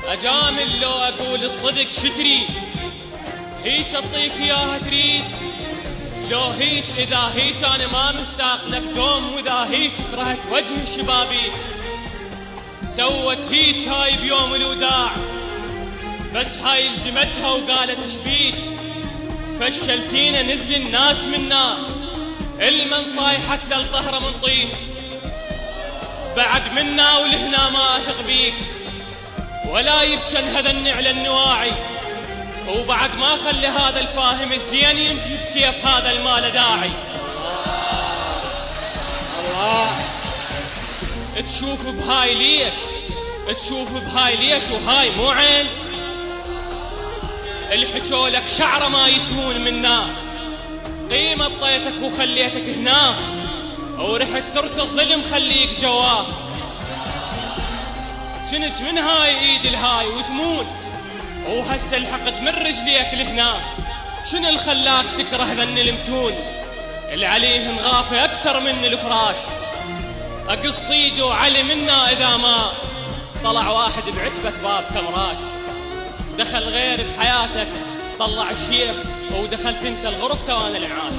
أجامل لو أقول الصدق شتري، هيج أعطيك إياها تريد؟ لو هيج إذا هيج أنا ما مشتاق لك دوم، وإذا هيج كرهت وجه الشبابيك. سوت هيج هاي بيوم الوداع، بس هاي لزمتها وقالت شبيك؟ فشلتينا نزل الناس منا، المن صايحت للظهر من طيش. بعد منا ولهنا ما أثق بيك، ولا يبشن هذا على النواعي، وبعد ما خلي هذا الفاهم الزين يمشي بكيف هذا المال داعي. الله تشوف بهاي ليش؟ تشوف بهاي ليش وهاي مو عين؟ الحجولك شعره ما يسهون منا، قيمة طيتك وخليتك هنا، ورحت تركض ظلم خليك جواه. شنت من هاي ايد الهاي وتمون، وهسه الحقد من رجليك لهنا. شنو اللي خلاك تكره ذن المتون اللي عليهم غافة اكثر من الفراش؟ اقص ايده علي منا اذا ما طلع واحد بعتبة باب كمراش. دخل غير بحياتك طلع الشيب، ودخلت انت الغرفة وانا الانعاش.